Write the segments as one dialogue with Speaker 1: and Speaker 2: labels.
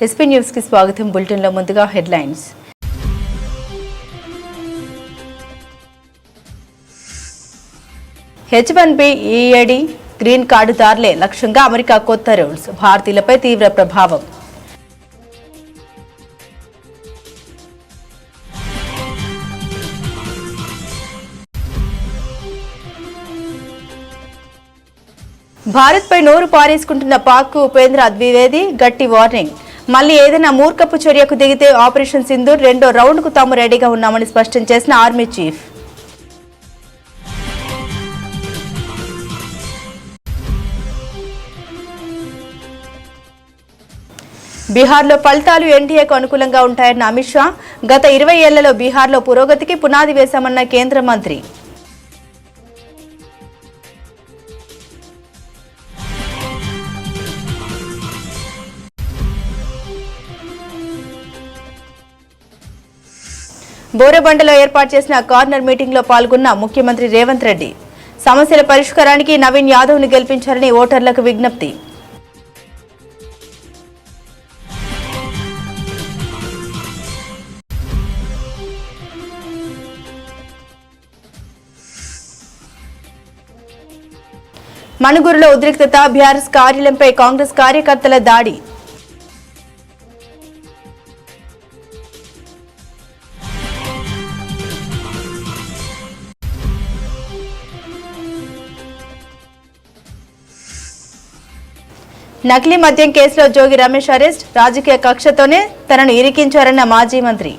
Speaker 1: SP news కి స్వాగతం. Bulletin లో ముందుగా హెడ్లైన్స్. H1B EAD గ్రీన్ కార్డుదారులే లక్ష్యంగా అమెరికా కొత్త రూల్స్, భారతీయులపై తీవ్ర ప్రభావం. భారత్పై నోరు పారేసుకుంటున్న పాక్కు ఉపేంద్ర ద్వివేది గట్టి వార్నింగ్. మళ్లీ ఏదైనా మూర్ఖపు చర్యకు దిగితే ఆపరేషన్ సింధూర్ రెండో రౌండ్కు తాము రెడీగా ఉన్నామని స్పష్టం చేసిన ఆర్మీ చీఫ్. బీహార్లో ఫలితాలు ఎన్డీఏకు అనుకూలంగా ఉంటాయన్న అమిత్ షా. గత 20 ఏళ్లలో బీహార్లో పురోగతికి పునాది వేశామన్న కేంద్ర మంత్రి. బోరబండలో ఏర్పాటు చేసిన కార్నర్ మీటింగ్ లో పాల్గొన్న ముఖ్యమంత్రి రేవంత్ రెడ్డి. సమస్యల పరిష్కారానికి నవీన్ యాదవ్ ను గెలిపించారని ఓటర్లకు విజ్ఞప్తి. మణుగూరులో ఉద్రిక్తత, బీఆర్ఎస్ కార్యాలయంపై కాంగ్రెస్ కార్యకర్తల దాడి. నకిలీ మద్యం కేసులో జోగి రమేష్ అరెస్ట్. రాజకీయ కక్షతోనే తనను ఇరికించారన్న మాజీ మంత్రి.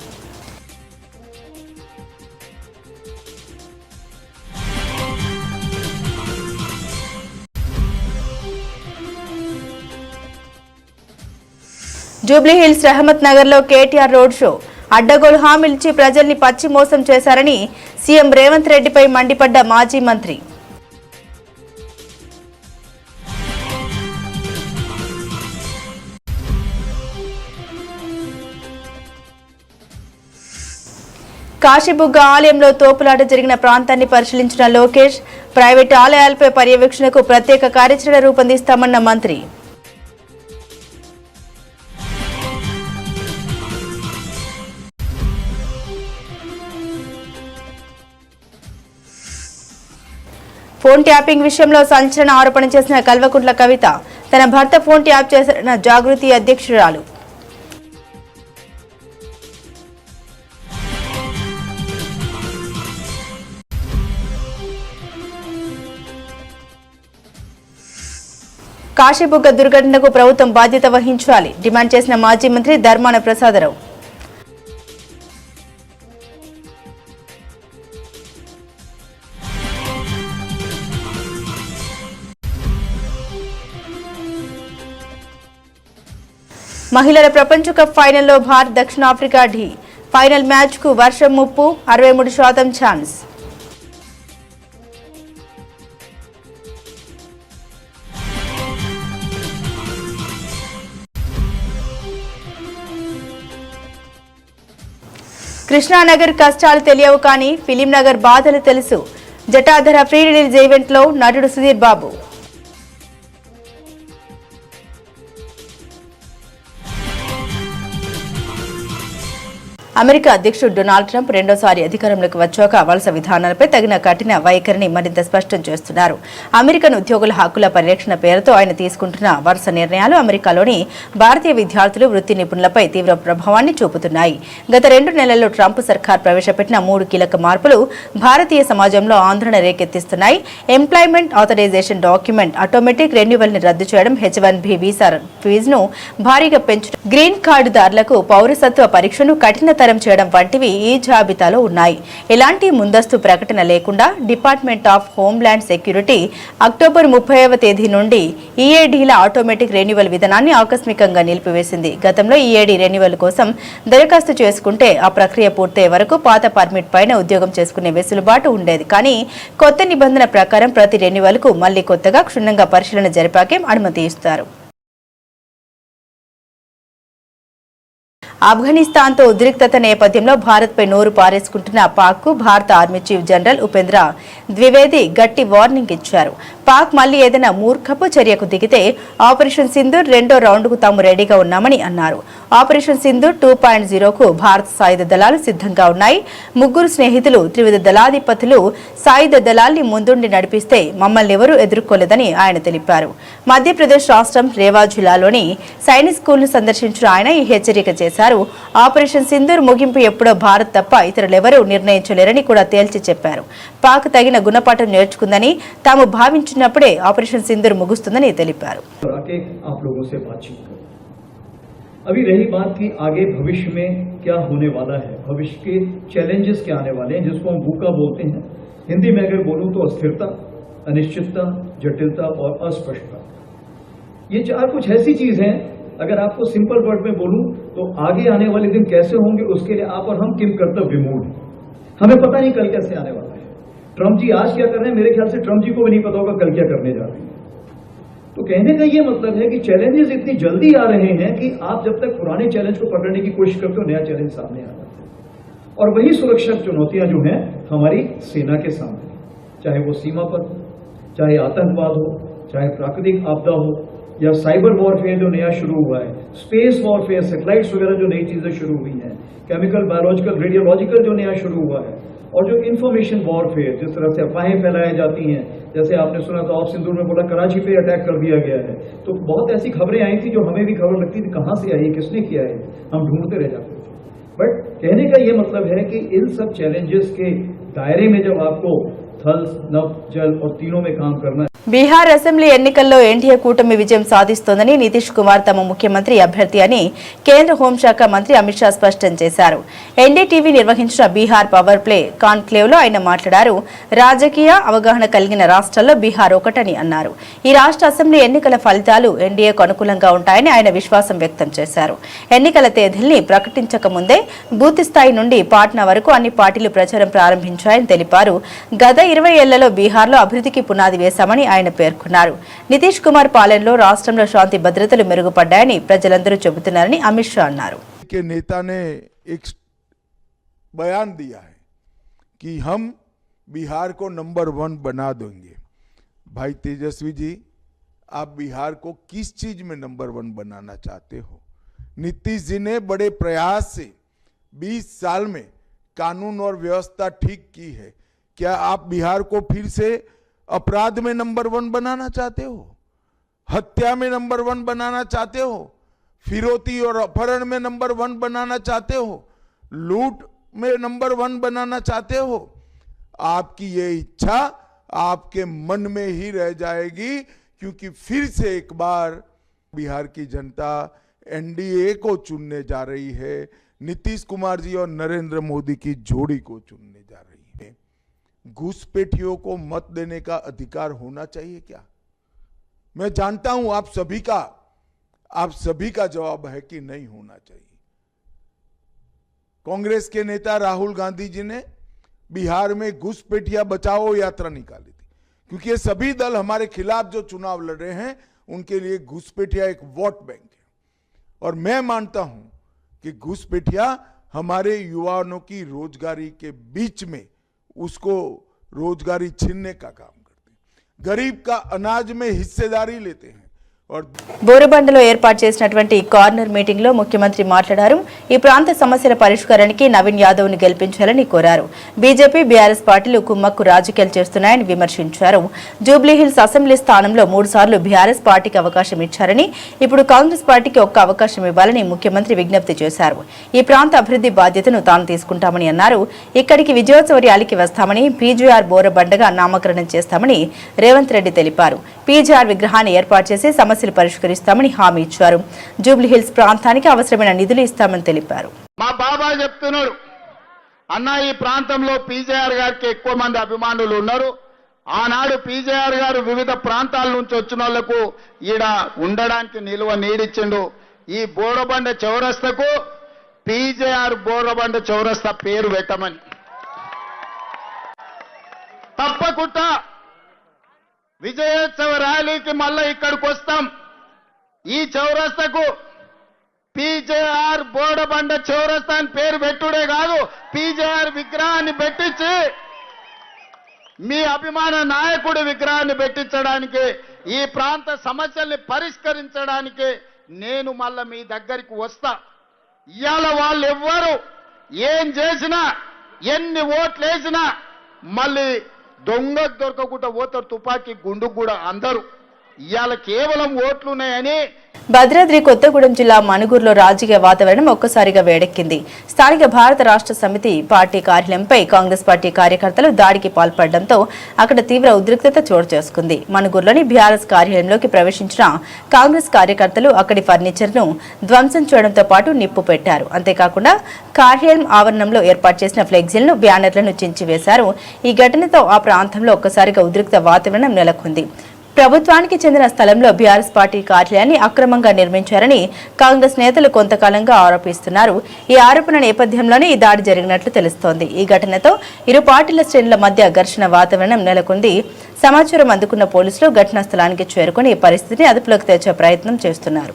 Speaker 1: జూబ్లీహిల్స్ రహమత్ నగర్ లో కేటీఆర్ రోడ్ షో. అడ్డగోలు హామీలిచ్చి ప్రజల్ని పచ్చి మోసం చేశారని సీఎం రేవంత్ రెడ్డిపై మండిపడ్డ మాజీ మంత్రి. కాశీబుగ్గ ఆలయంలో తోపులాట జరిగిన ప్రాంతాన్ని పరిశీలించిన లోకేష్. ప్రైవేటు ఆలయాలపై పర్యవేక్షణకు ప్రత్యేక కార్యాచరణ రూపొందిస్తామన్న మంత్రి. ఫోన్ ట్యాపింగ్ విషయంలో సంచలన ఆరోపణ చేసిన కల్వకుంట్ల కవిత. తన భర్త ఫోన్ ట్యాప్ చేసిన జాగృతి అధ్యక్షురాలు. కాశీబుగ్గ దుర్ఘటనకు ప్రభుత్వం బాధ్యత వహించాలి డిమాండ్ చేసిన మాజీ మంత్రి ధర్మాన ప్రసాదరావు. మహిళల ప్రపంచ కప్ ఫైనల్లో భారత్ దక్షిణాఫ్రికా ఢీ. ఫైనల్ మ్యాచ్ కు వర్షం ముప్పు, 63% ఛాన్స్. కృష్ణానగర్ కష్టాలు తెలియవు కానీ ఫిలిం నగర్ బాధలు తెలుసు. జటాధర ప్రీ రిలీజ్ ఈవెంట్ లో నటుడు సుధీర్ బాబు. అమెరికా అధ్యక్షుడు డొనాల్డ్ ట్రంప్ రెండోసారి అధికారంలోకి వచ్చాక వలస విధానాలపై తగిన కఠిన వైఖరిని మరింత స్పష్టం చేస్తున్నారు. అమెరికన్ ఉద్యోగుల హక్కుల పరిరక్షణ పేరుతో ఆయన తీసుకుంటున్న వరుస నిర్ణయాలు అమెరికాలోని భారతీయ విద్యార్థులు, వృత్తి నిపుణులపై తీవ్ర ప్రభావాన్ని చూపుతున్నాయి. గత 2 నెలల్లో ట్రంప్ సర్కార్ ప్రవేశపెట్టిన 3 కీలక మార్పులు భారతీయ సమాజంలో ఆందోళన రేకెత్తిస్తున్నాయి. Employment authorization document automatic renewal ని రద్దు చేయడం, H1B వీసా ఫీజును భారీగా పెంచడం, గ్రీన్ కార్డుదారులకు పౌరసత్వ పరీక్షను కఠినతరం చేయడం వంటివి ఈ జాబితాలో ఉన్నాయి. ఎలాంటి ముందస్తు ప్రకటన లేకుండా department of homeland security October 30వ తేదీ నుండి ఈఏడీల ఆటోమేటిక్ రెన్యువల్ విధానాన్ని ఆకస్మికంగా నిలిపివేసింది. గతంలో ఈఏడీ రెన్యువల్ కోసం దరఖాస్తు చేసుకుంటే ఆ ప్రక్రియ పూర్తయ్యే వరకు పాత పర్మిట్ పైన ఉద్యోగం చేసుకునే వెసులుబాటు ఉండేది. కానీ కొత్త నిబంధన ప్రకారం ప్రతి రెన్యువల్ కు మళ్లీ కొత్తగా క్షుణ్ణంగా పరిశీలన జరిపాకే అనుమతి ఇస్తారు. ఆఫ్ఘనిస్తాన్తో ఉద్రిక్తత నేపథ్యంలో భారత్పై నోరు పారేసుకుంటున్న పాక్కు భారత army chief general Upendra Dwivedi గట్టి వార్నింగ్ ఇచ్చారు. పాక్ మళ్లీ ఏదైనా మూర్ఖపు చర్యకు దిగితే ఆపరేషన్ సింధూర్ రెండో రౌండ్కు తాము రెడీగా ఉన్నామని అన్నారు. ఆపరేషన్ సింధూర్ 2.0కు భారత సాయుధ దళాలు సిద్ధంగా ఉన్నాయి. ముగ్గురు స్నేహితులు త్రివిధ దళాధిపతులు సాయుధ దళాల్ని ముందుండి నడిపిస్తే మమ్మల్ని ఎవరూ ఎదుర్కోలేదని ఆయన తెలిపారు. మధ్యప్రదేశ్ రాష్ట్రం రేవా జిల్లాలోని సైనిక్ స్కూల్ను సందర్శించిన ఆయన ఈ హెచ్చరిక చేశారు. ఆపరేషన్ సింధూర్ ముగింపు ఎప్పుడో భారత్ తప్ప ఇతరులెవరూ నిర్ణయించలేరని కూడా తేల్చి చెప్పారు. పాక్ తగిన గుణపాఠం నేర్చుకుందని తాము భావించినప్పుడే ఆపరేషన్ సింధూర్ ముగుస్తుందని తెలిపారు.
Speaker 2: अभी रही बात कि आगे भविष्य में क्या होने वाला है, भविष्य के चैलेंजेस क्या आने वाले हैं, जिसको हम भूखा बोलते हैं. हिंदी में अगर बोलूं तो अस्थिरता, अनिश्चितता, जटिलता और अस्पष्टता. ये चार कुछ ऐसी चीज हैं, अगर आपको सिंपल वर्ड में बोलूं तो आगे आने वाले दिन कैसे होंगे उसके लिए आप और हम किम कर्तव्य विमूढ़. हमें पता नहीं कल कैसे आने वाला है. ट्रम्प जी आज क्या कर रहे हैं, मेरे ख्याल से ट्रम्प जी को भी नहीं पता होगा कल क्या करने जा रहे हैं. तो कहने का ये मतलब है कि चैलेंजेस इतनी जल्दी आ रहे हैं कि आप जब तक पुराने चैलेंज को पकड़ने की कोशिश करते हो नया चैलेंज सामने आ जाता है. और वही सुरक्षा चुनौतियां जो हैं हमारी सेना के सामने, चाहे वो सीमा पर, चाहे आतंकवाद हो, चाहे प्राकृतिक आपदा हो, या साइबर वॉरफेयर जो नया शुरू हुआ है, स्पेस वॉरफेयर, सैटेलाइट्स वगैरह जो नई चीजें शुरू हुई हैं, केमिकल, बायोलॉजिकल, रेडियोलॉजिकल जो नया शुरू हुआ है, और जो इंफॉर्मेशन वॉरफेयर, जिस तरह से अफवाहें फैलाई जाती हैं, जैसे आपने सुना था ऑफ सिंधूर में बोला कराची पे अटैक कर दिया गया है, तो बहुत ऐसी खबरें आई थी जो हमें भी खबर लगती थी कहां से आई, किसने किया है, हम ढूंढते रह जाते थे. बट कहने का ये मतलब है कि इन सब चैलेंजेस के दायरे में जब आपको थल, नभ, जल और तीनों में काम करना है.
Speaker 1: బీహార్ అసెంబ్లీ ఎన్నికల్లో ఎన్డీఏ కూటమి విజయం సాధిస్తోందని నితీష్ కుమార్ తమ ముఖ్యమంత్రి అభ్యర్థి అని కేంద్ర హోంశాఖ మంత్రి అమిత్ షా స్పష్టం చేశారు. ఎన్డీటీవీ నిర్వహించిన బీహార్ పవర్ ప్లే కాన్క్లేవ్ లో ఆయన మాట్లాడారు. రాజకీయ అవగాహన కలిగిన రాష్ట్రాల్లో బీహార్ ఒకటని అన్నారు. ఈ రాష్ట్ర అసెంబ్లీ ఎన్నికల ఫలితాలు ఎన్డీఏకు అనుకూలంగా ఉంటాయని ఆయన విశ్వాసం వ్యక్తం చేశారు. ఎన్నికల తేదీల్ని ప్రకటించక ముందే బూత్ స్థాయి నుండి పాట్నా వరకు అన్ని పార్టీలు ప్రచారం ప్రారంభించాయని తెలిపారు. గత 20 ఏళ్లలో బీహార్లో అభివృద్ధికి పునాది వేశామని ఆయన పేర్కొన్నారు. నితీష్ కుమార్ పాలనలో రాష్ట్రంలో శాంతి భద్రతలు మెరుగుపడ్డాయని ప్రజలందరూ చెబుతున్నారని అమిత్ షా అన్నారు.
Speaker 3: के नेता ने एक बयान दिया है कि हम बिहार को नंबर 1 बना देंगे. भाई तेजस्वी जी, आप बिहार को किस चीज में नंबर 1 बनाना चाहते हो? नीतीश जी ने बड़े प्रयास से 20 साल में कानून और व्यवस्था ठीक की है. क्या आप बिहार को फिर से अपराध में नंबर 1 बनाना चाहते हो? हत्या में नंबर 1 बनाना चाहते हो? फिरौती और अपहरण में नंबर 1 बनाना चाहते हो? लूट में नंबर 1 बनाना चाहते हो? आपकी ये इच्छा आपके मन में ही रह जाएगी, क्योंकि फिर से एक बार बिहार की जनता एनडीए को चुनने जा रही है. नीतीश कुमार जी और नरेंद्र मोदी की जोड़ी को चुनने जा रही है. घुसपैठियों को मत देने का अधिकार होना चाहिए क्या? मैं जानता हूं आप सभी का जवाब है कि नहीं होना चाहिए. कांग्रेस के नेता राहुल गांधी जी ने बिहार में घुसपैठिया बचाओ यात्रा निकाली थी, क्योंकि ये सभी दल हमारे खिलाफ जो चुनाव लड़ रहे हैं उनके लिए घुसपैठिया एक वोट बैंक है. और मैं मानता हूं कि घुसपैठिया हमारे युवाओं की रोजगारी के बीच में उसको रोजगारी छीनने का काम करते हैं, गरीब का अनाज में हिस्सेदारी लेते हैं.
Speaker 1: బోరబండలో ఏర్పాటు చేసినటువంటి కార్నర్ మీటింగ్ లో ముఖ్యమంత్రి మాట్లాడారు. ఈ ప్రాంత సమస్యల పరిష్కారానికి నవీన్ యాదవ్ ను గెలిపించాలని కోరారు. బీజేపీ, బీఆర్ఎస్ పార్టీలు కుమ్మక్కు రాజకీయాలు చేస్తున్నాయని విమర్శించారు. జూబ్లీహిల్స్ అసెంబ్లీ స్థానంలో 3 సార్లు బీఆర్ఎస్ పార్టీకి అవకాశం ఇచ్చారని, ఇప్పుడు కాంగ్రెస్ పార్టీకి ఒక్క అవకాశం ఇవ్వాలని ముఖ్యమంత్రి విజ్ఞప్తి చేశారు. ఈ ప్రాంత అభివృద్ధి బాధ్యతను తాను తీసుకుంటామని అన్నారు. ఇక్కడికి విజయోత్సవ ర్యాలీకి వస్తామని, పీజీఆర్ బోరబండగా నామకరణం చేస్తామని రేవంత్ రెడ్డి తెలిపారు. పీజీఆర్ విగ్రహాన్ని ఏర్పాటు చేసి సమస్యలు పరిష్కరిస్తామని హామీ ఇచ్చారు. జూబ్లీహిల్స్ ప్రాంతానికి అవసరమైన నిధులు ఇస్తామని తెలిపారు.
Speaker 4: మా బాబా చెప్తున్నారు, అన్న ఈ ప్రాంతంలో పీజేఆర్ గారికి ఎక్కువ మంది అభిమానులు ఉన్నారు. ఆనాడు పీజేఆర్ గారు వివిధ ప్రాంతాల నుంచి వచ్చిన వాళ్లకు ఈడ ఉండడానికి నిలువ నీడిచ్చిండు. ఈ బోరబండ చౌరస్తకు పీజేఆర్ బోరబండ చౌరస్తా పేరు పెట్టమని. తప్పకుండా విజయోత్సవ ర్యాలీకి మళ్ళా ఇక్కడికి వస్తాం. ఈ చౌరస్తకు పీజేఆర్ బోర్డ బండ చౌరస్తా అని పేరు పెట్టుడే కాదు, పీజేఆర్ విగ్రహాన్ని పెట్టించి మీ అభిమాన నాయకుడి విగ్రహాన్ని పెట్టించడానికి, ఈ ప్రాంత సమస్యల్ని పరిష్కరించడానికి నేను మళ్ళా మీ దగ్గరికి వస్తా. ఇవాళ వాళ్ళు ఎవ్వరు ఏం చేసినా, ఎన్ని ఓట్లు వేసినా మళ్ళీ దొంగకు దొరకకుండా పోతారు, తుపాకీ గుండుకు కూడా అందరూ. ఇవాళ కేవలం ఓట్లున్నాయని.
Speaker 1: భద్రాద్రి కొత్తగూడెం జిల్లా మనుగూరులో రాజకీయ వాతావరణం ఒక్కసారిగా వేడెక్కింది. స్థానిక భారత రాష్ట్ర సమితి పార్టీ కార్యాలయంపై కాంగ్రెస్ పార్టీ కార్యకర్తలు దాడికి పాల్పడడంతో అక్కడ తీవ్ర ఉద్రిక్తత చోటు చేసుకుంది. మనుగూరులోని బీఆర్ఎస్ కార్యాలయంలోకి ప్రవేశించిన కాంగ్రెస్ కార్యకర్తలు అక్కడి ఫర్నిచర్ను ధ్వంసం చేయడంతో పాటు నిప్పు పెట్టారు. అంతేకాకుండా కార్యాలయం ఆవరణంలో ఏర్పాటు చేసిన ఫ్లెక్సీలను, బ్యానర్లను చించివేశారు. ఈ ఘటనతో ఆ ప్రాంతంలో ఒక్కసారిగా ఉద్రిక్త వాతావరణం నెలకొంది. ప్రభుత్వానికి చెందిన స్థలంలో బీఆర్ఎస్ పార్టీ కార్యాలయాన్ని అక్రమంగా నిర్మించారని కాంగ్రెస్ నేతలు కొంతకాలంగా ఆరోపిస్తున్నారు. ఈ ఆరోపణ నేపథ్యంలోనే ఈ దాడి జరిగినట్లు తెలుస్తోంది. ఈ ఘటనతో ఇరు పార్టీల శ్రేణుల మధ్య ఘర్షణ వాతావరణం నెలకొంది. సమాచారం అందుకున్న పోలీసులు ఘటనా స్థలానికి చేరుకుని ఈ పరిస్థితిని అదుపులోకి తెచ్చే ప్రయత్నం చేస్తున్నారు.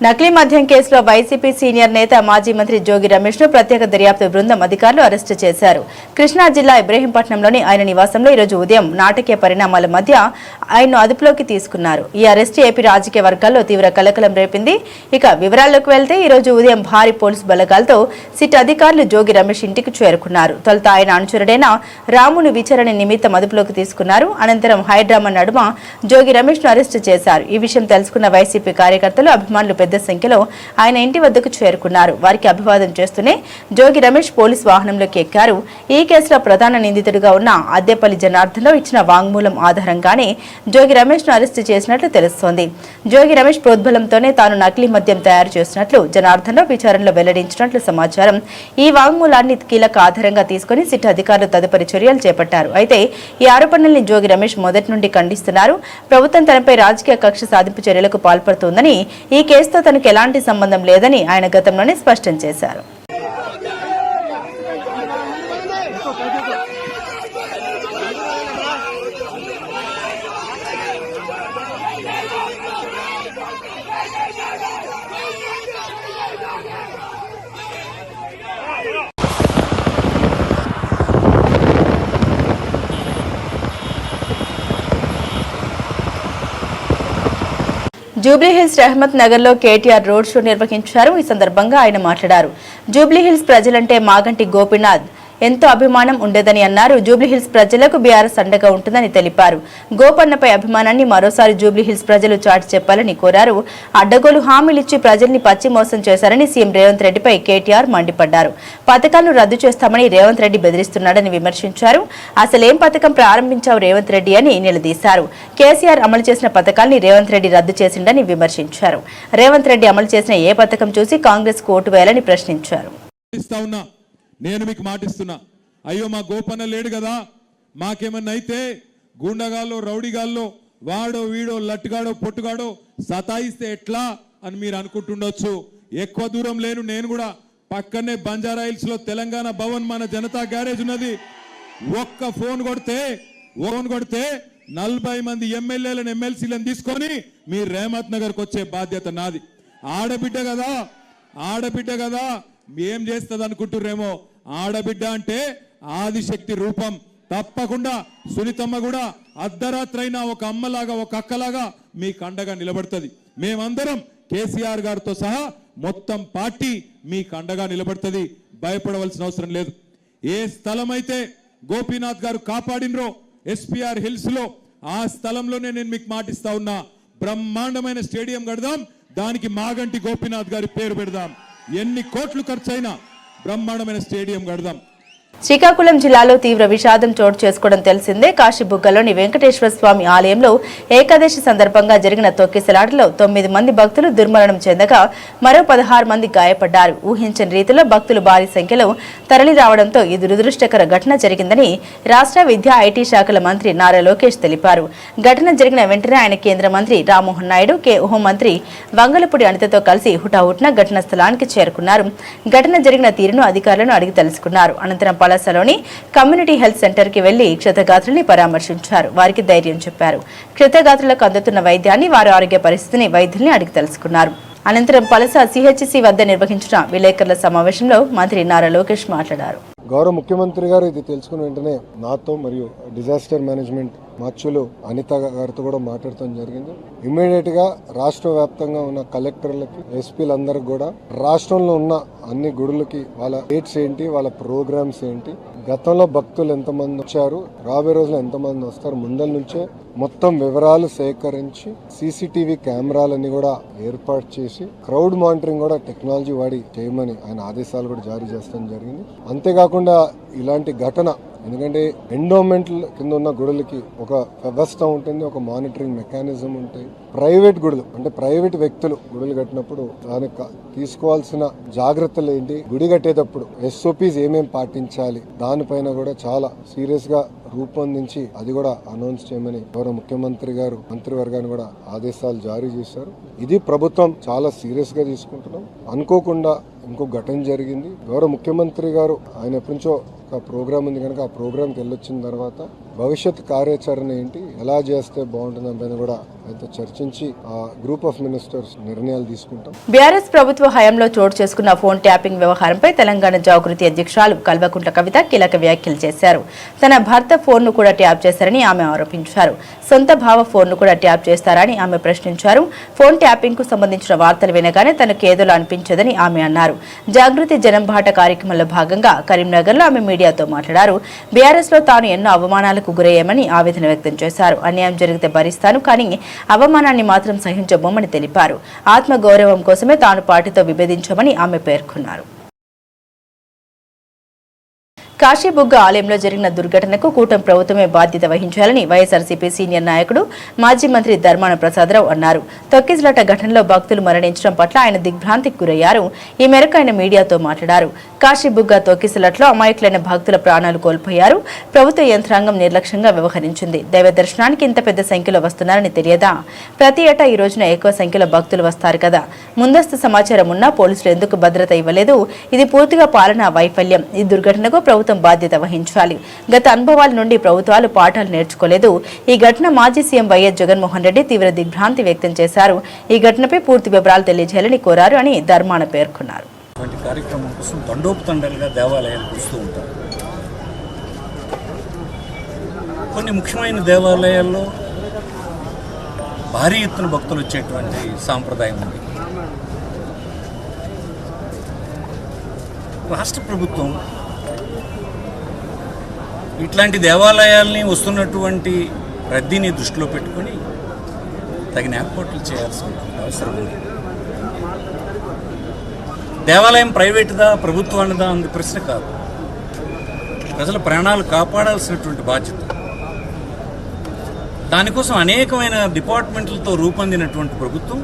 Speaker 1: నకిలీ మద్యం కేసులో వైసీపీ సీనియర్ నేత మాజీ మంత్రి జోగి రమేష్ ను ప్రత్యేక దర్యాప్తు బృందం అధికారులు అరెస్టు చేశారు. కృష్ణా జిల్లా ఇబ్రహీంపట్నంలోని ఆయన నివాసంలో ఈరోజు ఉదయం నాటకీయ పరిణామాల మధ్య ఆయన్ను అదుపులోకి తీసుకున్నారు. ఈ అరెస్టు ఏపీ రాజకీయ వర్గాల్లో తీవ్ర కలకలం రేపింది. ఇక వివరాల్లోకి వెళ్తే ఈరోజు ఉదయం భారీ పోలీసు బలగాలతో సిట్ అధికారులు జోగి రమేష్ ఇంటికి చేరుకున్నారు. తొలుత ఆయన అనుచరుడైన రామును విచారణ నిమిత్తం అదుపులోకి తీసుకున్నారు. అనంతరం హైడ్రామా నడుమ జోగి రమేష్ ను అరెస్టు చేశారు. ఈ విషయం తెలుసుకున్న వైసీపీ కార్యకర్తలు, అభిమానులు పెద్ద సంఖ్యలో ఆయన ఇంటి వద్దకు చేరుకున్నారు. వారికి అభివాదం చేస్తూనే జోగి రమేష్ పోలీసు వాహనంలోకి ఎక్కారు. ఈ కేసులో ప్రధాన నిందితుడిగా ఉన్న అద్దెపల్లి జనార్దన్రావు ఇచ్చిన వాంగ్మూలం ఆధారంగానే జోగి రమేష్ ను అరెస్టు చేసినట్లు తెలుస్తోంది. జోగి రమేష్ ప్రోద్బలంతోనే తాను నకిలీ మద్యం తయారు చేసినట్లు జనార్దన్రావు విచారణలో వెల్లడించినట్లు సమాచారం. ఈ వాంగ్మూలాన్ని కీలక ఆధారంగా తీసుకుని సిట్ అధికారులు తదుపరి చర్యలు చేపట్టారు. అయితే ఈ ఆరోపణల్ని జోగి రమేష్ మొదటి నుండి ఖండిస్తున్నారు. ప్రభుత్వం తనపై రాజకీయ కక్ష సాధింపు చర్యలకు పాల్పడుతోందని, ఈ కేసుతో తనకు ఎలాంటి సంబంధం లేదని ఆయన గతంలోనే స్పష్టం చేశారు. జూబ్లీహిల్స్ రహమత్ నగర్ లో కేటీఆర్ రోడ్ షో నిర్వహించారు. ఈ సందర్భంగా ఆయన మాట్లాడారు. జూబ్లీహిల్స్ ప్రజలంటే మాగంటి గోపీనాథ్ ఎంతో అభిమానం ఉండేదని అన్నారు. జూబ్లీహిల్స్ ప్రజలకు బీఆర్ఎస్ అండగా ఉంటుందని తెలిపారు. గోపన్నపై అభిమానాన్ని మరోసారి జూబ్లీహిల్స్ ప్రజలు చాటి చెప్పాలని కోరారు. అడ్డగోలు హామీలిచ్చి ప్రజల్ని పచ్చి మోసం చేశారని సీఎం రేవంత్ రెడ్డిపై కేటీఆర్ మండిపడ్డారు. పథకాలను రద్దు చేస్తామని రేవంత్ రెడ్డి బెదిరిస్తున్నాడని విమర్శించారు. అసలేం పథకం ప్రారంభించావు రేవంత్ రెడ్డి అని నిలదీశారు. కేసీఆర్ అమలు చేసిన పథకాల్ని రేవంత్ రెడ్డి రద్దు చేసిండని విమర్శించారు. రేవంత్ రెడ్డి అమలు చేసిన ఏ పథకం చూసి కాంగ్రెస్ కు ఓటు వేయాలని ప్రశ్నించారు.
Speaker 5: నేను మీకు మాటిస్తున్నా, అయ్యో మా గోపన్న లేడు కదా, మాకేమన్నా అయితే గూండగాల్లో రౌడీగాల్లో వాడో వీడో లట్టుగాడో పొట్టుగాడో సతాయిస్తే ఎట్లా అని మీరు అనుకుంటుండొచ్చు. ఎక్కువ దూరం లేను, నేను కూడా పక్కనే బంజారాయిల్స్ లో తెలంగాణ భవన్ మన జనతా గ్యారేజ్ ఉన్నది. ఒక్క ఫోన్ కొడితే 40 మంది ఎమ్మెల్యేలను ఎమ్మెల్సీలను తీసుకొని మీ రేమత్ నగర్కి వచ్చే బాధ్యత నాది. ఆడబిడ్డ కదా ఏం చేస్తుంది అనుకుంటుర్రేమో. ఆడబిడ్డ అంటే ఆదిశక్తి రూపం. తప్పకుండా సునీతమ్మ కూడా అర్ధరాత్రైనా ఒక అమ్మలాగా ఒక అక్కలాగా మీకు అండగా నిలబడుతుంది. మేమందరం కేసీఆర్ గారితో సహా మొత్తం పార్టీ మీకు అండగా నిలబడుతుంది. భయపడవలసిన అవసరం లేదు. ఏ స్థలం అయితే గోపీనాథ్ గారు కాపాడినరో ఎస్పీఆర్ హిల్స్ లో, ఆ స్థలంలోనే నేను మీకు మాటిస్తా ఉన్నా, బ్రహ్మాండమైన స్టేడియం కడదాం, దానికి మాగంటి గోపీనాథ్ గారి పేరు పెడదాం. ఎన్ని కోట్లు ఖర్చైనా బ్రహ్మాండమైన స్టేడియం కడదాం.
Speaker 1: శ్రీకాకుళం జిల్లాలో తీవ్ర విషాదం చోటు చేసుకోవడం తెలిసిందే. కాశీబుగ్గలోని వెంకటేశ్వర స్వామి ఆలయంలో ఏకాదశి సందర్భంగా జరిగిన తొక్కిసలాటలో 9 మంది భక్తులు దుర్మరణం చెందగా మరో 16 మంది గాయపడ్డారు. ఊహించని రీతిలో భక్తులు భారీ సంఖ్యలో తరలి రావడంతో ఈ దురదృష్టకర ఘటన జరిగిందని రాష్ట్ర విద్యా ఐటీ శాఖల మంత్రి నారా లోకేష్ తెలిపారు. ఘటన జరిగిన వెంటనే ఆయన కేంద్ర మంత్రి రామ్మోహన్ నాయుడు, హోంమంత్రి వంగలపూడి అనితతో కలిసి హుటాహుటిన ఘటనా స్థలానికి చేరుకున్నారు. ఘటన జరిగిన తీరును అధికారులను అడిగి తెలుసుకున్నారు. అనంతరం పలాసలోని కమ్యూనిటీ హెల్త్ సెంటర్ కి వెళ్లి క్షతగాత్రుల్ని పరామర్శించారు. వారికి ధైర్యం చెప్పారు. క్షతగాత్రులకు అందుతున్న వైద్యాన్ని, వారి ఆరోగ్య పరిస్థితిని వైద్యుల్ని అడిగి తెలుసుకున్నారు. అనంతరం పలస సిహెచ్సి వద్ద నిర్వహించిన విలేకరుల సమావేశంలో మంత్రి నారా లోకేష్ మాట్లాడారు.
Speaker 6: గౌరవ ముఖ్యమంత్రి గారు ఇది తెలుసుకున్న వెంటనే నాతో మరియు డిజాస్టర్ మేనేజ్మెంట్ మార్చులు అనిత గారితో కూడా మాట్లాడటం జరిగింది. ఇమ్మీడియట్ గా రాష్ట్ర వ్యాప్తంగా ఉన్న కలెక్టర్లకి, ఎస్పీలందరికి కూడా రాష్ట్రంలో ఉన్న అన్ని గుడులకి వాళ్ళ డేట్స్ ఏంటి, వాళ్ళ ప్రోగ్రామ్స్ ఏంటి, గతంలో భక్తులు ఎంతమంది వచ్చారు, రాబోయే రోజులు ఎంతమంది వస్తారు, ముందల నుంచే మొత్తం వివరాలు సేకరించి సీసీటీవీ కెమెరాలన్నీ కూడా ఏర్పాటు చేసి క్రౌడ్ మానిటరింగ్ కూడా టెక్నాలజీ వాడి చేయమని ఆయన ఆదేశాలు కూడా జారీ చేస్తాం జరిగింది. అంతేకాకుండా ఇలాంటి ఘటన, ఎందుకంటే ఎండోమెంట్ కింద ఉన్న గుడులకి ఒక వ్యవస్థ ఉంటుంది, ఒక మానిటరింగ్ మెకానిజం ఉంటాయి. ప్రైవేట్ గుడులు అంటే ప్రైవేట్ వ్యక్తులు గుడులు కట్టినప్పుడు దానికి తీసుకోవాల్సిన జాగ్రత్తలు ఏంటి, గుడి కట్టేటప్పుడు SOPs ఏమేం పాటించాలి, దానిపైన కూడా చాలా సీరియస్ గా రూపొందించి అది కూడా అనౌన్స్ చేయమని గౌరవ ముఖ్యమంత్రి గారు మంత్రివర్గాన్ని కూడా ఆదేశాలు జారీ చేశారు. ఇది ప్రభుత్వం చాలా సీరియస్ గా తీసుకుంటున్నాం. అనుకోకుండా ఇంకో ఘటన జరిగింది. గౌరవ ముఖ్యమంత్రి గారు ఆయన ఎప్పటి నుంచో ఒక ప్రోగ్రామ్ ఉంది కనుక ఆ ప్రోగ్రామ్కి వెళ్ళొచ్చిన తర్వాత భవిష్యత్ కార్యాచరణ ఏంటి, ఎలా చేస్తే బాగుంటుంది అని కూడా అయితే చర్చించి ఆ గ్రూప్ ఆఫ్ మినిస్టర్స్ నిర్ణయాలు తీసుకుంటాం.
Speaker 1: బీఆర్ఎస్ ప్రభుత్వ హయాంలో చోటు చేసుకున్న ఫోన్ ట్యాపింగ్ వ్యవహారంపై తెలంగాణ జాగృతి అధ్యక్షురాలు కల్వకుంట్ల కవిత కీలక వ్యాఖ్యలు చేశారు. తన భర్త ఫోన్ ను కూడా ట్యాప్ చేశారని ఆమె ఆరోపించారు. సొంత భావ ఫోన్ ను కూడా ట్యాప్ చేస్తారని ఆమె ప్రశ్నించారు. ఫోన్ ట్యాపింగ్ కు సంబంధించిన వార్తలు వినగానే తనకు ఏదోలా అనిపించదని ఆమె అన్నారు. జాగృతి జనంబాట కార్యక్రమంలో భాగంగా కరీంనగర్ లో ఆమె మీడియాతో మాట్లాడారు. బీఆర్ఎస్ లో తాను ఎన్నో అవమానాలకు గురయ్యామని ఆవేదన వ్యక్తం చేశారు. అన్యాయం జరిగితే భరిస్తాను, కానీ అవమానాన్ని మాత్రం సహించబోమని తెలిపారు. ఆత్మగౌరవం కోసమే తాను పార్టీతో విభేదించామని ఆమె పేర్కొన్నారు. కాశీబుగ్గ ఆలయంలో జరిగిన దుర్ఘటనకు కూటమి ప్రభుత్వమే బాధ్యత వహించాలని వైఎస్ఆర్సీపీ సీనియర్ నాయకుడు మాజీ మంత్రి ధర్మాన ప్రసాదరావు అన్నారు. తొక్కిసలాట ఘటనలో భక్తులు మరణించడం పట్ల ఆయన దిగ్భ్రాంతికి గురయ్యారు. ఈ మేరకు ఆయన మీడియాతో మాట్లాడారు. కాశీబుగ్గ తొక్కిసలాట్లో అమాయకులైన భక్తుల ప్రాణాలు కోల్పోయారు. ప్రభుత్వ యంత్రాంగం నిర్లక్ష్యంగా వ్యవహరించింది. దైవ దర్శనానికి ఇంత పెద్ద సంఖ్యలో వస్తున్నారని తెలియదా? ప్రతి ఏటా ఈ రోజున ఎక్కువ సంఖ్యలో భక్తులు వస్తారు కదా. ముందస్తు సమాచారం ఉన్నా పోలీసులు ఎందుకు భద్రత ఇవ్వలేదు? ఇది పూర్తిగా పాలనా వైఫల్యం. ఈ దుర్ఘటనకు ప్రభుత్వం బాధ్యత వహించాలి. గత అనుభవాల నుండి ప్రభుత్వాలు పాఠాలు నేర్చుకోలేదు. ఈ ఘటన మాజీ సీఎం వైఎస్ జగన్మోహన్ రెడ్డి తీవ్ర దిగ్భ్రాంతి వ్యక్తం చేశారు. ఈ ఘటనపై పూర్తి వివరాలు తెలియజేయాలని కోరారు అని ధర్మాన పేర్కొన్నారు.
Speaker 7: కార్యక్రమం కోసం తండోపతండాలుగా దేవాలయాలకు వస్తూ ఉంటారు. కొన్ని ముఖ్యమైన దేవాలయాల్లో భారీ ఎత్తున భక్తులు వచ్చేటువంటి సాంప్రదాయం ఉంది. రాష్ట్ర ప్రభుత్వం ఇట్లాంటి దేవాలయాల్ని వస్తున్నటువంటి రద్దీని దృష్టిలో పెట్టుకొని తగిన ఏర్పాట్లు చేయాల్సిన అవసరం ఉంది. దేవాలయం ప్రైవేటుదా ప్రభుత్వానిదా అన్న ప్రశ్న కాదు. ప్రజల ప్రాణాలు కాపాడాల్సినటువంటి బాధ్యత. దానికోసం అనేకమైన డిపార్ట్మెంట్లతో రూపొందినటువంటి ప్రభుత్వం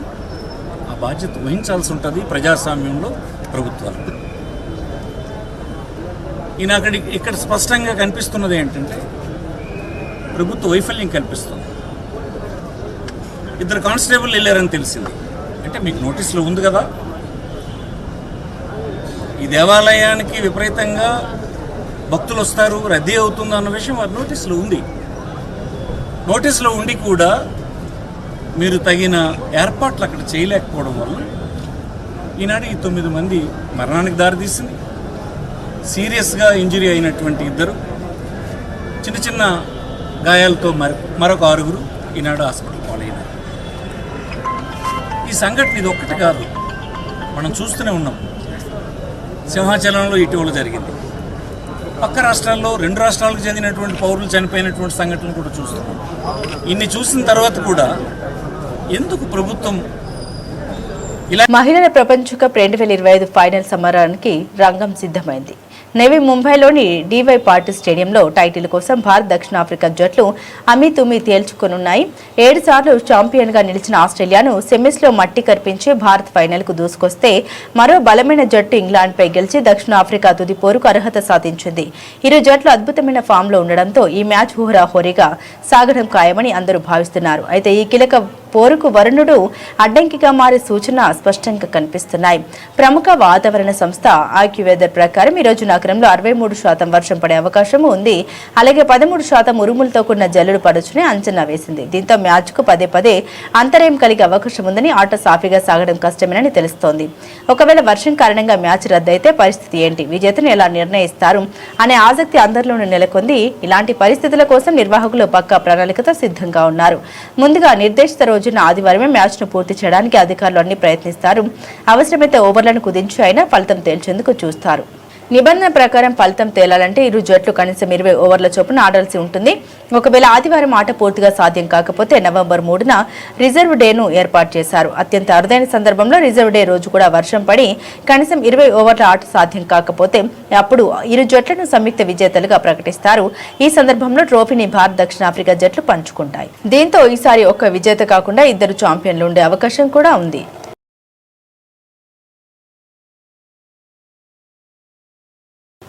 Speaker 7: ఆ బాధ్యత వహించాల్సి ఉంటుంది. ప్రజాస్వామ్యంలో ప్రభుత్వాలు ఈయన ఇక్కడ స్పష్టంగా కనిపిస్తున్నది ఏంటంటే ప్రభుత్వ వైఫల్యం కనిపిస్తుంది. 2 కానిస్టేబుల్ వెళ్ళారని తెలిసింది. అంటే మీకు నోటీసులో ఉంది కదా. ఈ దేవాలయానికి విపరీతంగా భక్తులు వస్తారు, రద్దీ అవుతుంది అన్న విషయం వారి నోటీసులో ఉంది. నోటీసులో ఉండి కూడా మీరు తగిన ఏర్పాట్లు అక్కడ చేయలేకపోవడం వల్ల ఈనాడు ఈ 9 మంది మరణానికి దారితీసింది. సీరియస్గా ఇంజరీ అయినటువంటి 2, చిన్న చిన్న గాయాలతో మరొక 6 ఈనాడు హాస్పిటల్ పాలైనారు. ఈ సంఘటన ఇది ఒక్కటి కాదు, మనం చూస్తూనే ఉన్నాం. సింహాచలంలో ఇటీవల జరిగింది. పక్క రాష్ట్రాల్లో 2 రాష్ట్రాలకు చెందినటువంటి పౌరులు చనిపోయినటువంటి సంఘటనలు కూడా చూస్తున్నాం. ఇన్ని చూసిన తర్వాత కూడా ఎందుకు ప్రభుత్వం
Speaker 1: మహిళల ప్రపంచ కప్ 2025 ఫైనల్ సమరానికి రంగం సిద్ధమైంది. నవీ ముంబైలోని డివై పాటిల్ స్టేడియంలో టైటిల్ కోసం భారత్ దక్షిణాఫ్రికా జట్లు అమీతుమీ తేల్చుకునున్నాయి. 7 సార్లు ఛాంపియన్గా నిలిచిన ఆస్ట్రేలియాను సెమీస్లో మట్టి కర్పించి భారత్ ఫైనల్కు దూసుకొస్తే మరో బలమైన జట్టు ఇంగ్లాండ్పై గెలిచి దక్షిణాఫ్రికా తుది పోరుకు అర్హత సాధించింది. ఇరు జట్లు అద్భుతమైన ఫామ్లో ఉండడంతో ఈ మ్యాచ్ హోరాహోరీగా సాగడం ఖాయమని అందరూ భావిస్తున్నారు. అయితే ఈ కీలక పోరుకు వరుణుడు అడ్డంకిగా మారే సూచన స్పష్టంగా కనిపిస్తున్నాయి. ప్రముఖ వాతావరణ సంస్థ ఆక్యువెదర్ ప్రకారం ఈ రోజు నగరంలో 63% వర్షం పడే అవకాశం ఉంది. అలాగే 13% ఉరుములతో కూడిన జల్లులు పడొచ్చని అంచనా వేసింది. దీంతో మ్యాచ్కు పదే అంతరాయం కలిగే అవకాశం ఉందని ఆట సాఫీగా సాగడం కష్టమేనని తెలుస్తోంది. ఒకవేళ వర్షం కారణంగా మ్యాచ్ రద్దయితే పరిస్థితి ఏంటి, విజేతను ఎలా నిర్ణయిస్తారు అనే ఆసక్తి అందరిలోనూ నెలకొంది. ఇలాంటి పరిస్థితుల కోసం నిర్వాహకులు పక్కా ప్రణాళికతో సిద్ధంగా ఉన్నారు. ముందుగా నిర్దేశిత రోజున ఆదివారమే మ్యాచ్ను పూర్తి చేయడానికి అధికారులు అన్ని ప్రయత్నిస్తారు. అవసరమైతే ఓవర్లను కుదించి అయినా ఫలితం తేల్చేందుకు చూస్తారు. నిబంధన ప్రకారం ఫలితం తేలాలంటే ఇరు జట్లు కనీసం 20 ఓవర్ల చొప్పున ఆడాల్సి ఉంటుంది. ఒకవేళ ఆదివారం ఆట పూర్తిగా సాధ్యం కాకపోతే నవంబర్ 3న రిజర్వ్ డేను ఏర్పాటు చేశారు. అత్యంత అరుదైన సందర్భంలో రిజర్వ్ డే రోజు కూడా వర్షం పడి కనీసం 20 ఓవర్ల ఆట సాధ్యం కాకపోతే అప్పుడు ఇరు జట్లను సంయుక్త విజేతలుగా ప్రకటిస్తారు. ఈ సందర్భంలో ట్రోఫీని భారత్ దక్షిణాఫ్రికా జట్లు పంచుకుంటాయి. దీంతో ఈసారి ఒక్క విజేత కాకుండా 2 ఛాంపియన్లు ఉండే అవకాశం కూడా ఉంది.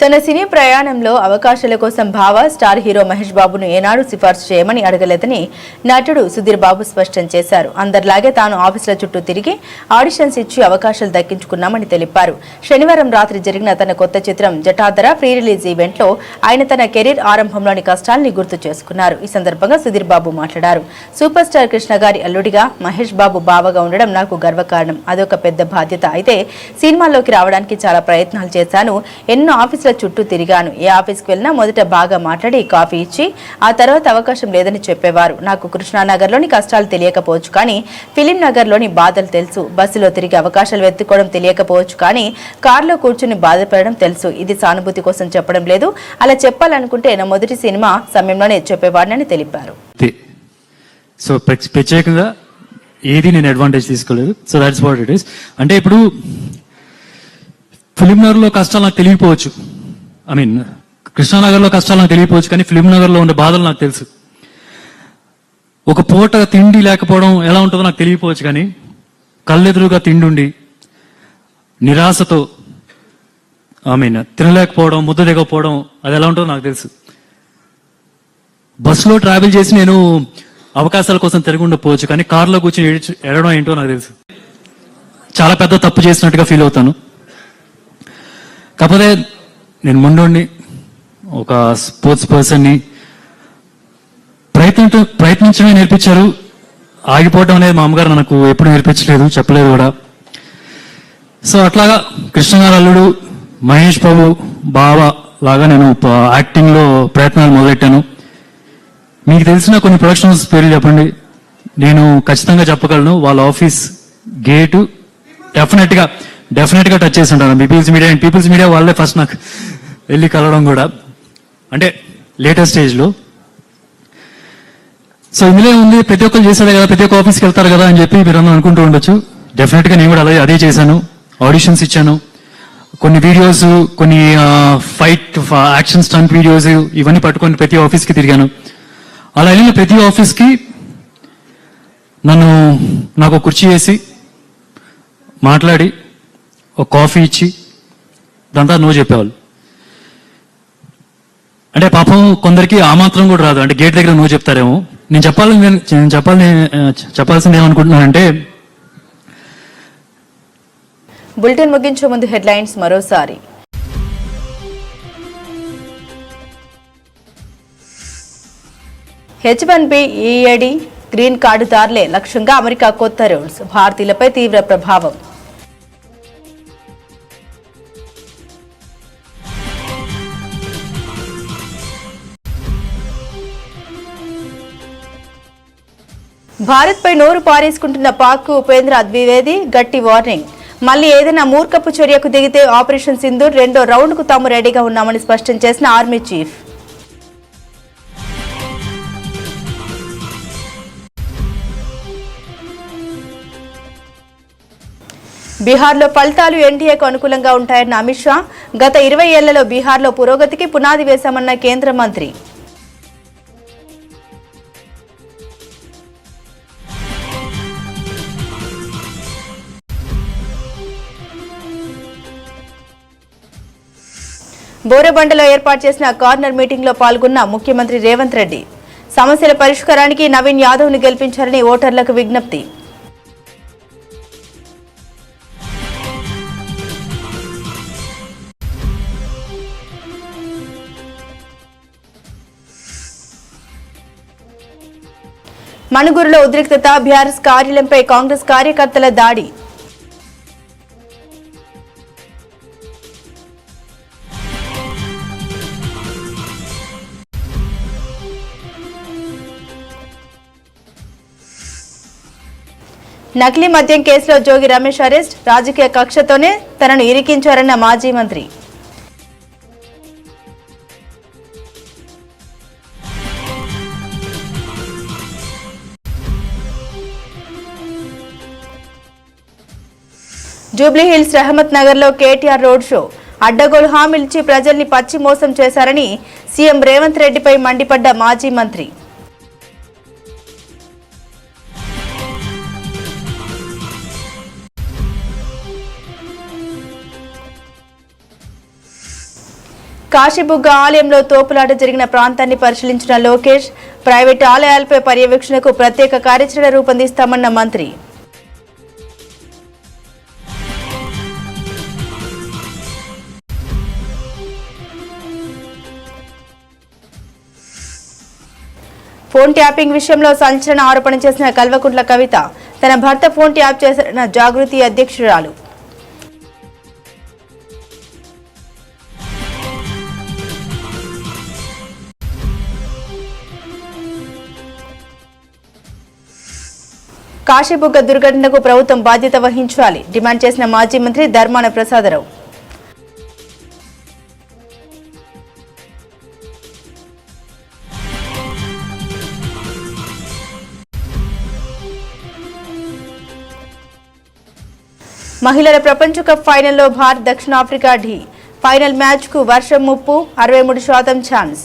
Speaker 1: తన సినీ ప్రయాణంలో అవకాశాల కోసం భావ స్టార్ హీరో మహేష్ బాబును ఏనాడు సిఫార్సు చేయమని అడగలేదని నటుడు సుధీర్ బాబు స్పష్టం చేశారు. అందరిలాగే తాను ఆఫీసుల చుట్టూ తిరిగి ఆడిషన్స్ ఇచ్చి అవకాశాలు దక్కించుకున్నామని తెలిపారు. శనివారం రాత్రి జరిగిన తన కొత్త చిత్రం జటాధర ప్రీ రిలీజ్ ఈవెంట్లో ఆయన తన కెరీర్ ఆరంభంలోని కష్టాలని గుర్తు చేసుకున్నారు. ఈ సందర్భంగా సుధీర్ బాబు మాట్లాడారు. సూపర్ స్టార్ కృష్ణ గారి అల్లుడిగా మహేష్ బాబు బావగా ఉండడం నాకు గర్వకారణం. అదొక పెద్ద బాధ్యత. అయితే సినిమాల్లోకి రావడానికి చాలా ప్రయత్నాలు చేశాను. ఎన్నో ఆఫీసుల చుట్టూ తిరిగాను. ఏ ఆఫీస్కి వెళ్ళినా మొదట బాగా మాట్లాడి కాఫీ ఇచ్చి ఆ తర్వాత అవకాశం లేదని చెప్పేవారు. నాకు కృష్ణానగర్లోని కష్టాలు తెలియకపోవచ్చు కానీ ఫిలిం నగర్లోని బాధలు తెలుసు. బస్సులో తిరిగి అవకాశాలు వెతుక్కోవడం తెలియకపోవచ్చు కానీ కారులో కూర్చుని బాధపడడం తెలుసు. ఇది సానుభూతి కోసం చెప్పడం లేదు. అలా చెప్పాలనుకుంటే నా మొదటి సినిమా సమయంలోనే చెప్పేవాడిని తెలిపారు.
Speaker 8: సో ప్రత్యేకంగా ఏది నేను అడ్వాంటేజ్ తీసుకోలేదు. So that's what it is. అంటే ఇప్పుడు ఫిలిం నగర్లో కష్టాలు నాకు తెలియకపోవచ్చు, కృష్ణానగర్లో కష్టాలు నాకు తెలియకపోవచ్చు కానీ ఫిలిం నగర్లో ఉండే బాధలు నాకు తెలుసు. ఒక పూట తిండి లేకపోవడం ఎలా ఉంటుందో నాకు తెలియకపోవచ్చు కానీ కళ్ళెదురుగా తిండి ఉండి నిరాశతో తినలేకపోవడం, ముద్ద దిగకపోవడం అది ఎలా ఉంటుందో నాకు తెలుసు. బస్సులో ట్రావెల్ చేసి నేను అవకాశాల కోసం తిరిగి ఉండకపోవచ్చు కానీ కారులో కూర్చొని ఎడడం ఏంటో నాకు తెలుసు. చాలా పెద్ద తప్పు చేసినట్టుగా ఫీల్ అవుతాను. కాకపోతే నేను ముందుండి ఒక స్పోర్ట్స్ పర్సన్ని ప్రయత్నించడమే నేర్పించారు. ఆగిపోవడం అనేది మా అమ్మగారు నాకు ఎప్పుడు నేర్పించలేదు, చెప్పలేదు కూడా. సో అట్లాగా కృష్ణ గారు అల్లుడు మహేష్ బాబు బావ లాగా నేను యాక్టింగ్లో ప్రయత్నాలు మొదలెట్టాను. మీకు తెలిసిన కొన్ని ప్రొడక్షన్స్ పేర్లు చెప్పండి. నేను ఖచ్చితంగా చెప్పగలను. వాళ్ళ ఆఫీస్ గేటు డెఫినెట్ గా టచ్ చేసి ఉంటాను. పీపుల్స్ మీడియా వాళ్ళే ఫస్ట్ నాకు వెళ్ళి కలవడం కూడా, అంటే లేటెస్ట్ స్టేజ్ లో. సో ఇందులో ఉంది, ప్రతి ఒక్కరు చేశారు కదా, ప్రతి ఒక్క ఆఫీస్కి వెళ్తారు కదా అని చెప్పి మీరు అందరూ అనుకుంటూ ఉండొచ్చు. డెఫినెట్ గా నేను కూడా అదే చేశాను. ఆడిషన్స్ ఇచ్చాను. కొన్ని వీడియోస్, కొన్ని ఫైట్ యాక్షన్ స్టంట్ వీడియోస్ ఇవన్నీ పట్టుకొని ప్రతి ఆఫీస్కి తిరిగాను. అలా వెళ్ళిన ప్రతి ఆఫీస్కి నాకు ఒక కుర్చీ వేసి మాట్లాడి ఒక కాఫీ ఇచ్చి దాంతో నో చెప్పేవాళ్ళు. అంటే పాపం కొందరికి ఆ మాత్రం కూడా రాదు, అంటే గేట్ దగ్గర నో చెప్తారేమో. నేను చెప్పాల్సింది ఏమనుకుంటున్నానంటే,
Speaker 1: బులెటిన్ ముగించే ముందు హెడ్లైన్స్ మరోసారి. H1B EAD గ్రీన్ కార్డుదారులే లక్ష్యంగా అమెరికా కొత్త రూల్స్, భారతీయులపై తీవ్ర ప్రభావం. భారత్పై నోరు పారేసుకుంటున్న పాక్ ఉపేంద్ర ద్వివేది గట్టి వార్నింగ్. మళ్లీ ఏదైనా మూర్ఖపు చర్యకు దిగితే ఆపరేషన్ సింధూర్ 2వ రౌండ్కు తాము రెడీగా ఉన్నామని స్పష్టం చేసిన ఆర్మీ చీఫ్. బీహార్లో ఫలితాలు ఎన్డీఏకు అనుకూలంగా ఉంటాయన్న అమిత్ షా. గత 20 ఏళ్లలో బీహార్లో పురోగతికి పునాది వేశామన్న కేంద్ర మంత్రి. బోరబండలో ఏర్పాటు చేసిన కార్నర్ మీటింగ్ లో పాల్గొన్న ముఖ్యమంత్రి రేవంత్ రెడ్డి సమస్యల పరిష్కారానికి నవీన్ యాదవ్ ను గెలిపించాలని ఓటర్లకు విజ్ఞప్తి. మణుగూరులో ఉద్రిక్తత, బీఆర్ఎస్ కార్యాలయంపై కాంగ్రెస్ కార్యకర్తల దాడి. నకిలీ మద్యం కేసులో జోగి రమేష్ అరెస్ట్, రాజకీయ కక్షతోనే తనను ఇరికించారన్న మాజీ మంత్రి. జూబ్లీహిల్స్ రహమత్ నగర్ లో కేటీఆర్ రోడ్ షో, అడ్డగోలు హామీలిచ్చి ప్రజల్ని పచ్చి మోసం చేశారని సీఎం రేవంత్ రెడ్డిపై మండిపడ్డ మాజీ మంత్రి. కాశీబుగ్గ ఆలయంలో తోపులాట జరిగిన ప్రాంతాన్ని పరిశీలించిన లోకేష్, ప్రైవేటు ఆలయాలపై పర్యవేక్షణకు ప్రత్యేక కార్యాచరణ రూపొందిస్తామన్న మంత్రి. ఫోన్ ట్యాపింగ్ విషయంలో సంచలన ఆరోపణ చేసిన కల్వకుంట్ల కవిత, తన భర్త ఫోన్ ట్యాప్ చేశారన్న జాగృతి అధ్యక్షురాలు. కాశీబుగ్గ దుర్ఘటనకు ప్రభుత్వం బాధ్యత వహించాలి డిమాండ్ చేసిన మాజీ మంత్రి ధర్మాన ప్రసాదరావు. మహిళల ప్రపంచ కప్ ఫైనల్లో భారత్ దక్షిణాఫ్రికా ఢీ, ఫైనల్ మ్యాచ్ కు వర్షం ముప్పు, 63% ఛాన్స్.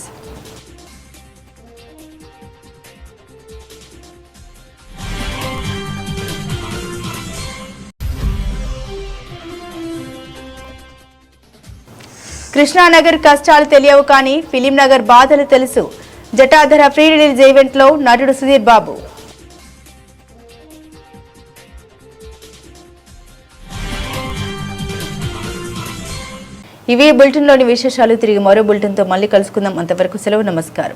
Speaker 1: కృష్ణానగర్ కష్టాలు తెలియవు కానీ ఫిలిం నగర్ బాధలు తెలుసు. జటాధర ప్రీ రిలీజ్ ఈవెంట్ లో నటుడు సుధీర్ బాబు. ఇవి బులెటిన్ లోని విశేషాలు. తిరిగి మరో బులెటిన్ తో మళ్ళీ కలుసుకుందాం. అంతవరకు సెలవు, నమస్కారం.